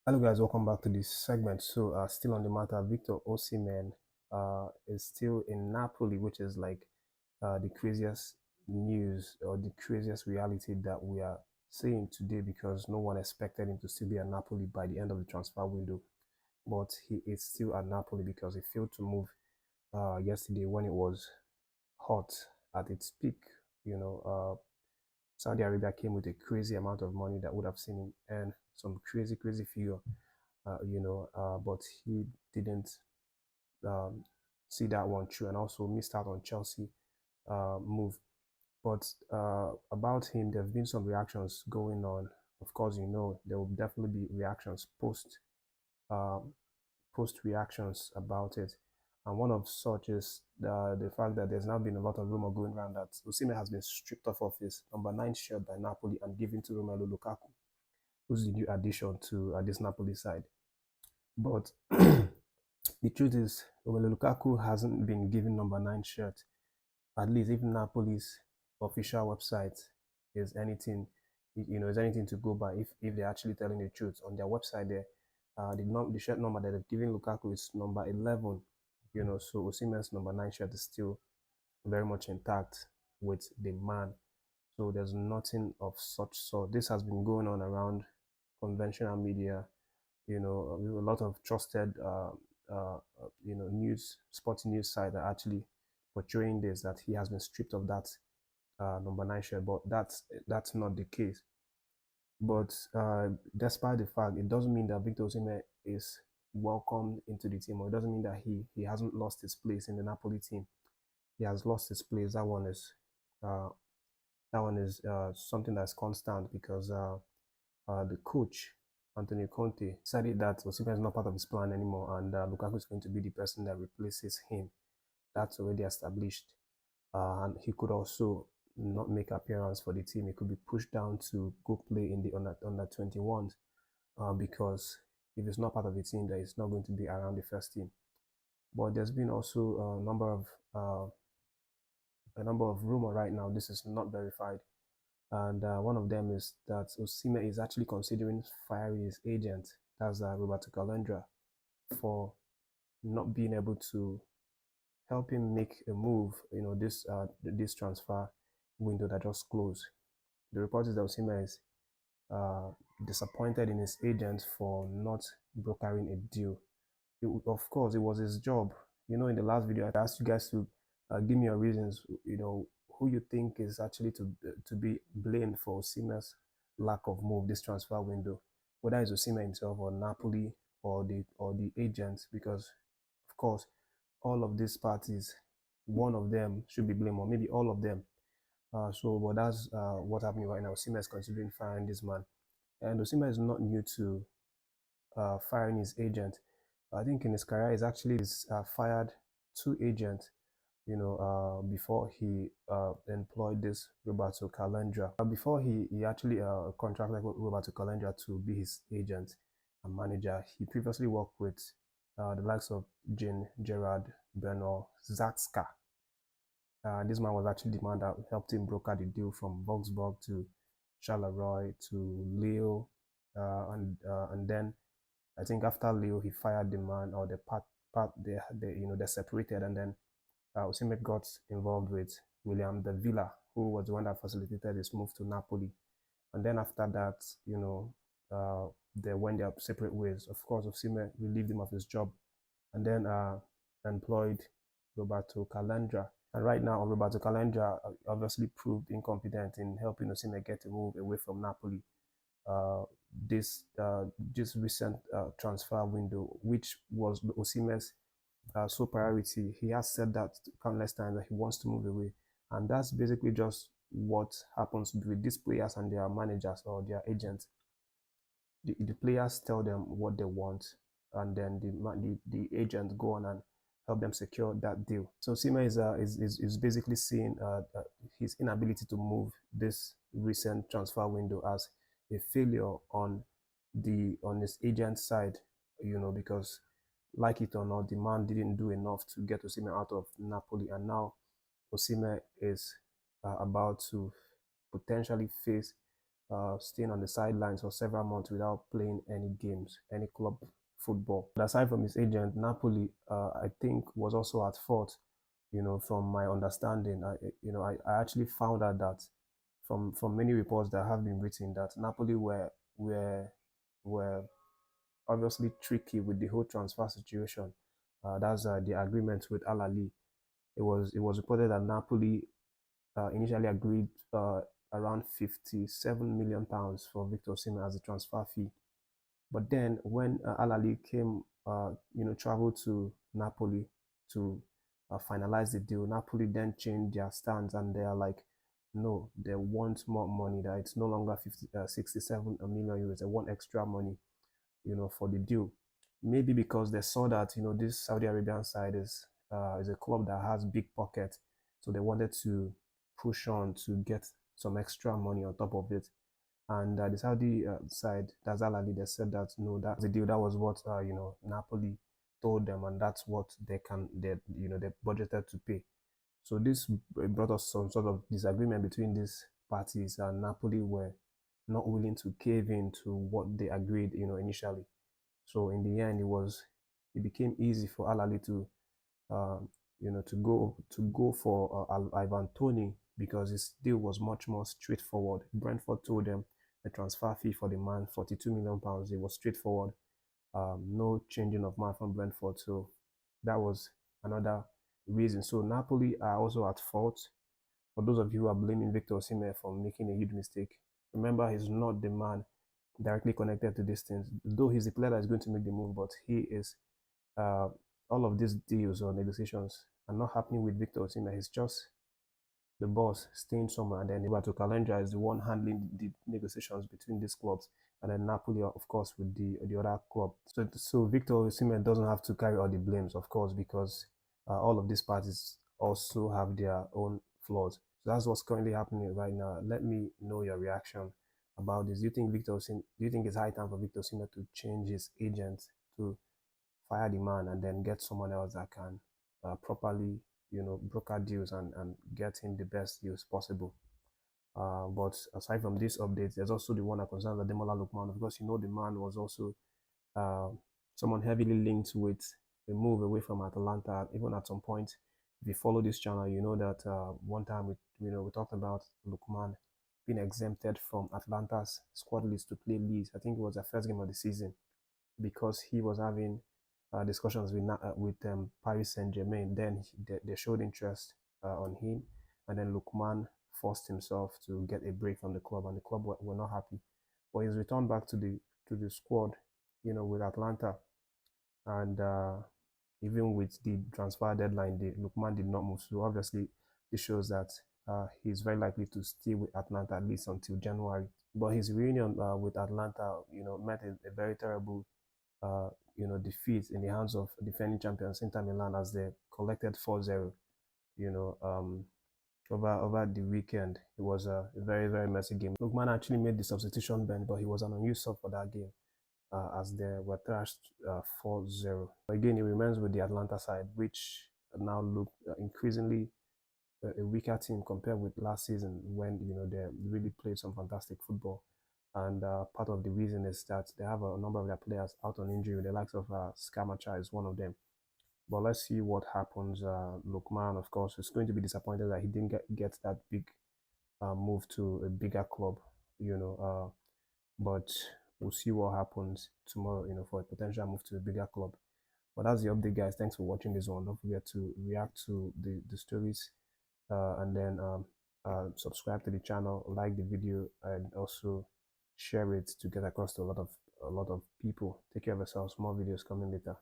Hello guys, welcome back to this segment. So still on the matter, Victor Osimhen is still in Napoli, which is like the craziest news or the craziest reality that we are seeing today because no one expected him to still be at Napoli by the end of the transfer window. But he is still at Napoli because he failed to move yesterday when it was hot at its peak. Saudi Arabia came with a crazy amount of money that would have seen him earn some crazy figure, but he didn't um, see that one through and also missed out on Chelsea move. But about him, there have been some reactions going on. Of course, there will definitely be reactions um, post reactions about it. And one of such is the fact that there's now been a lot of rumor going around that Osimhen has been stripped off of his number 9 shirt by Napoli and given to Romelu Lukaku, who's the new addition to this Napoli side. But the truth is, Romelu Lukaku hasn't been given number 9 shirt. At least if Napoli's official website is anything, is anything to go by. If they're actually telling the truth on their website, there, the shirt number that they've given Lukaku is number 11. So Osimhen's number 9 shirt is still very much intact with the man. So there's nothing of such sort. This has been going on around conventional media, a lot of trusted sporting news sites are actually portraying this, that he has been stripped of that number 9 shirt, but that's not the case. But despite the fact, it doesn't mean that Victor Osimhen is welcomed into the team, or it doesn't mean that he hasn't lost his place in the Napoli team. He has lost his place. Uh, something that's constant because the coach, Antonio Conte, decided that Osimhen is not part of his plan anymore, and Lukaku is going to be the person that replaces him. That's already established, and he could also not make appearance for the team. He could be pushed down to go play in the under 21s because if he's not part of the team, then he's not going to be around the first team. But there's been also a number of rumor right now. This is not verified, and one of them is that Osimhen is actually considering firing his agent, that's Roberto Calendra, for not being able to help him make a move. This transfer window that just closed. The report is that Osimhen is uh, disappointed in his agent for not brokering a deal. Of course, it was his job. In the last video, I asked you guys to give me your reasons. Who you think is actually to be blamed for Osimhen's lack of move this transfer window, whether it's Osimhen himself or Napoli or the agent, because of course all of these parties, one of them should be blamed, or maybe all of them. But that's what's happening right now. Osimhen is considering firing this man, and Osimhen is not new to firing his agent. I think in his career, he's actually fired 2 agents, before he employed this Roberto Calendra. Before he actually contracted Roberto Calendra to be his agent and manager, he previously worked with the likes of Jean Gerard Bernard Zatska. This man was actually the man that helped him broker the deal from Volkswagen to Charleroi to Leo, and then I think after Leo he fired the man, or the part they separated, and then Osimhen got involved with William De Villa, who was the one that facilitated his move to Napoli. And then after that, they went their separate ways. Of course, Osimhen relieved him of his job, and then employed Roberto Calendra. And right now, Roberto Calendra obviously proved incompetent in helping Osimhen get a move away from Napoli. Uh, this recent transfer window, which was Osimhen's sole priority. He has said that countless times that he wants to move away, and that's basically just what happens with these players and their managers or their agents. The players tell them what they want, and then the agents go on and help them secure that deal. So Sima is basically seeing his inability to move this recent transfer window as a failure on his agent side, because like it or not, the man didn't do enough to get Osimhen out of Napoli, and now Osimhen is about to potentially face staying on the sidelines for several months without playing any games, any club football. But aside from his agent, Napoli, I think, was also at fault. From my understanding, I actually found out that from many reports that have been written that Napoli were obviously tricky with the whole transfer situation. That's the agreement with Al Ali. It was reported that Napoli initially agreed around 57 million pounds for Victor Osimhen as a transfer fee. But then when Al Ali came, traveled to Napoli to finalize the deal, Napoli then changed their stance and they are like, no, they want more money. That it's no longer 67 million euros. They want extra money, for the deal. Maybe because they saw that this Saudi Arabian side is a club that has big pockets, so they wanted to push on to get some extra money on top of it. And the Saudi side, that's Al Ali, they said that no, that's the deal. That was what Napoli told them, and that's what they budgeted to pay. So this brought us some sort of disagreement between these parties, and Napoli were not willing to cave in to what they agreed, initially. So in the end, it became easy for Al Ali to to go for Ivan Toney because his deal was much more straightforward. Brentford told them the transfer fee for the man, £42 million. It was straightforward. No changing of man from Brentford. So that was another reason. So Napoli are also at fault. For those of you who are blaming Victor Osimhen for making a huge mistake, remember he's not the man directly connected to these things. Though he's the player that is going to make the move, but he is uh, all of these deals or negotiations are not happening with Victor Osimhen. He's just the boss staying somewhere, and then Roberto Calendra is the one handling the negotiations between these clubs, and then Napoli, of course, with the other club. So Victor Osimhen doesn't have to carry all the blames, of course, because all of these parties also have their own flaws. So that's what's currently happening right now. Let me know your reaction about this. Do you think it's high time for Victor Osimhen to change his agent to fire the man and then get someone else that can properly, broker deals and get him the best deals possible? But aside from this update, there's also the one that concerns Ademola Lookman. Of course, the man was also uh, someone heavily linked with a move away from Atalanta. Even at some point, if you follow this channel, you know that one time we talked about Lookman being exempted from Atlanta's squad list to play Leeds. I think it was the first game of the season because he was having discussions with Paris Saint-Germain. Then they showed interest on him, and then Lookman forced himself to get a break from the club, and the club were not happy. But he's returned back to the squad, with Atlanta, and even with the transfer deadline, the Lookman did not move. So obviously, this shows that he's very likely to stay with Atlanta at least until January. But his reunion with Atlanta, met a very terrible defeat in the hands of defending champions Inter Milan as they collected 4-0, you know, over the weekend. It was a very, very messy game. Lookman actually made the substitution bench, but he was an unused sub for that game as they were thrashed 4-0. Again, it remains with the Atlanta side, which now look increasingly a weaker team compared with last season when they really played some fantastic football. And part of the reason is that they have a number of their players out on injury. The likes of Scamacha is one of them. But let's see what happens. Lookman, of course, is going to be disappointed that he didn't get that big move to a bigger club, but we'll see what happens tomorrow, for a potential move to a bigger club. But that's the update, guys. Thanks for watching this one. Don't forget to react to the stories and then subscribe to the channel, like the video, and also share it to get across to a lot of people. Take care of yourselves. More videos coming later.